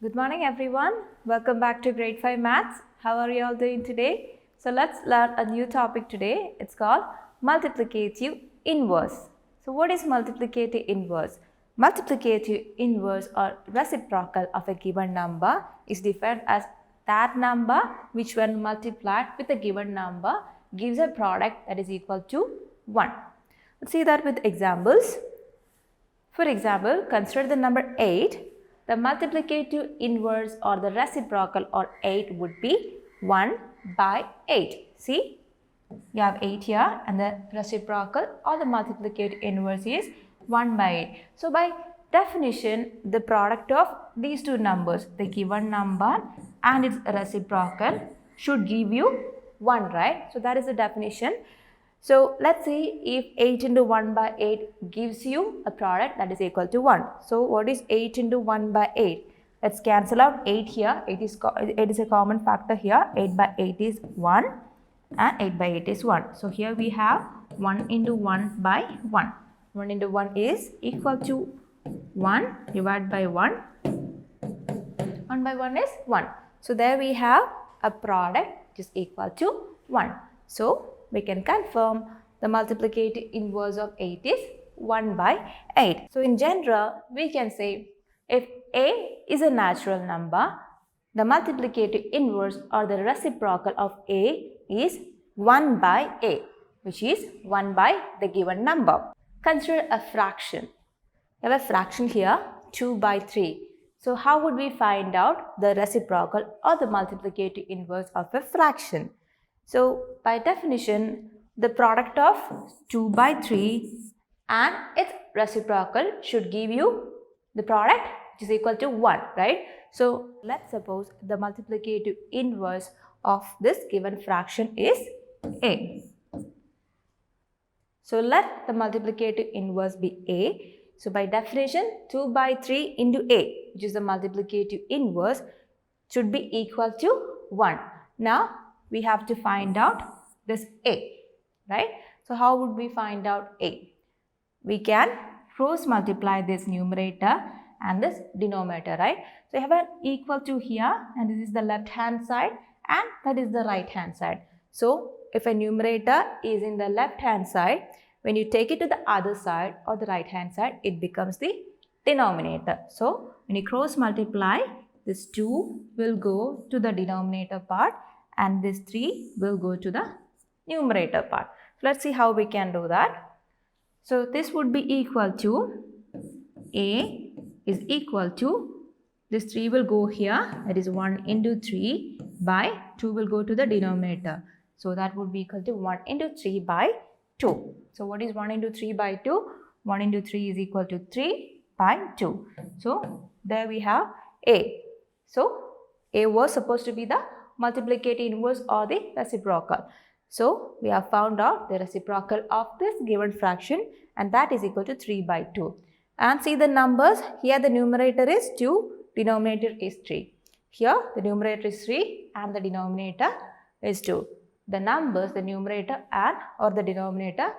Good morning everyone. Welcome back to grade 5 maths. How are you all doing today? So let's learn a new topic today. It's called multiplicative inverse. So what is multiplicative inverse? Multiplicative inverse or reciprocal of a given number is defined as that number which when multiplied with a given number gives a product that is equal to 1. Let's see that with examples. For example, consider the number 8. The multiplicative inverse or the reciprocal or 8 would be 1 by 8. See, you have 8 here and the reciprocal or the multiplicative inverse is 1 by 8. So, by definition, the product of these two numbers, the given number and its reciprocal should give you 1, right? So, that is the definition. So, let's see if 8 into 1 by 8 gives you a product that is equal to 1. So, what is 8 into 1 by 8? Let's cancel out 8 here. 8 is a common factor here. 8 by 8 is 1 and 8 by 8 is 1. So, here we have 1 into 1 by 1. 1 into 1 is equal to 1 divided by 1. 1 by 1 is 1. So, there we have a product which is equal to 1. So, we can confirm the multiplicative inverse of 8 is 1 by 8. So, in general, we can say if A is a natural number, the multiplicative inverse or the reciprocal of A is 1 by A, which is 1 by the given number. Consider a fraction. We have a fraction here, 2 by 3. So, how would we find out the reciprocal or the multiplicative inverse of a fraction? So, by definition, the product of 2 by 3 and its reciprocal should give you the product which is equal to 1, right? So, let's suppose the multiplicative inverse of this given fraction is A. So, let the multiplicative inverse be A. So, by definition, 2 by 3 into A, which is the multiplicative inverse, should be equal to 1. Now, we have to find out this A, right? So, how would we find out A? We can cross multiply this numerator and this denominator, right? So, you have an equal to here and this is the left hand side and that is the right hand side. So, if a numerator is in the left hand side, when you take it to the other side or the right hand side, it becomes the denominator. So, when you cross multiply, this 2 will go to the denominator part and this 3 will go to the numerator part. So, let's see how we can do that. So, this would be equal to A is equal to, this 3 will go here, that is 1 into 3 by 2 will go to the denominator. So, that would be equal to 1 into 3 by 2. So, what is 1 into 3 by 2? 1 into 3 is equal to 3 by 2. So, there we have A. So, A was supposed to be the multiplicative inverse or the reciprocal. So, we have found out the reciprocal of this given fraction and that is equal to 3 by 2. And see the numbers, here the numerator is 2, denominator is 3. Here the numerator is 3 and the denominator is 2. The numbers, the numerator and or the denominator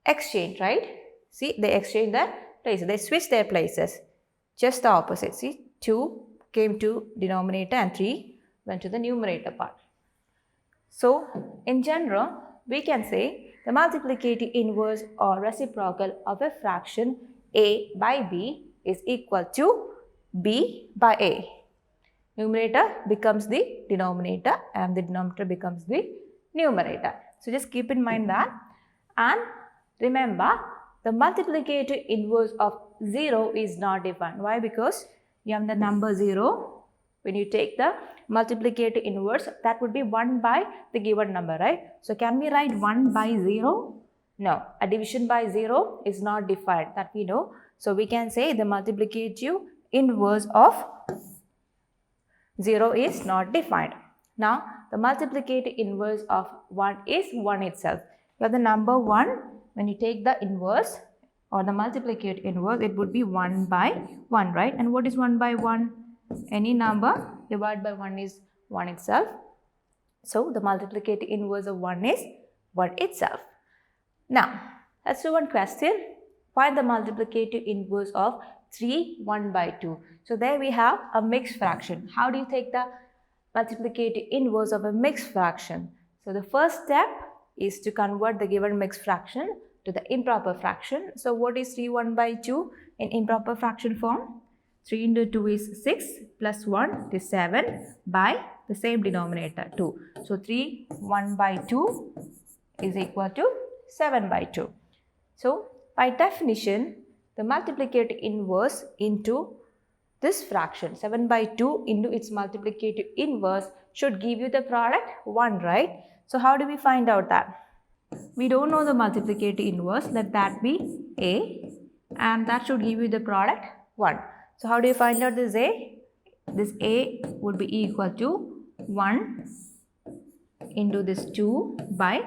exchange, right? See, they exchange their places, they switch their places. Just the opposite, see, 2 came to denominator and 3 went to the numerator part. So, in general, we can say the multiplicative inverse or reciprocal of a fraction A by B is equal to B by A. Numerator becomes the denominator and the denominator becomes the numerator. So, just keep in mind that. And remember, the multiplicative inverse of 0 is not defined. Why? Because you have the number 0. When you take the multiplicative inverse, that would be 1 by the given number, right? So, can we write 1 by 0? No, a division by 0 is not defined, that we know. So, we can say the multiplicative inverse of 0 is not defined. Now, the multiplicative inverse of 1 is 1 itself. You have the number 1, when you take the inverse or the multiplicative inverse, it would be 1 by 1, right? And what is 1 by 1? Any number divided by 1 is 1 itself. So, the multiplicative inverse of 1 is 1 itself. Now, let's do one question. Find the multiplicative inverse of 3 1 by 2. So there we have a mixed fraction. How do you take the multiplicative inverse of a mixed fraction? So the first step is to convert the given mixed fraction to the improper fraction. So what is 3 1 by 2 in improper fraction form? 3 into 2 is 6 plus 1 is 7 by the same denominator 2. So 3 1 by 2 is equal to 7 by 2. So by definition, the multiplicative inverse into this fraction 7 by 2 into its multiplicative inverse should give you the product 1, right? So how do we find out that? We don't know the multiplicative inverse, let that be A, and that should give you the product 1. So how do you find out this A? This A would be equal to 1 into this 2 by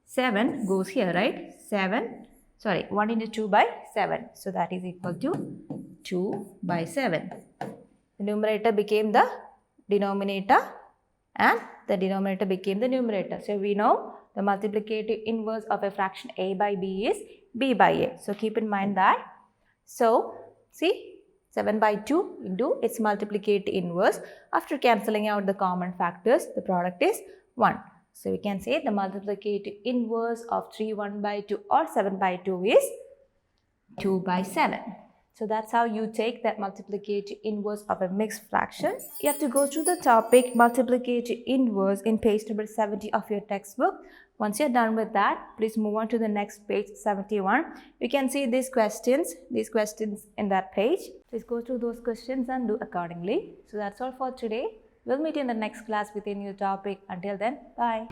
7 goes here, right? 1 into 2 by 7. So that is equal to 2 by 7. The numerator became the denominator and the denominator became the numerator. So we know the multiplicative inverse of a fraction A by B is B by A. So keep in mind that. So see, 7 by 2 into its multiplicative inverse. After cancelling out the common factors, the product is 1. So we can say the multiplicative inverse of 3 1 by 2 or 7 by 2 is 2 by 7. So that's how you take that multiplicative inverse of a mixed fraction. You have to go through the topic multiplicative inverse in page number 70 of your textbook. Once you're done with that, please move on to the next page, 71. You can see these questions in that page. Please go through those questions and do accordingly. So that's all for today. We'll meet in the next class with a new topic. Until then, bye.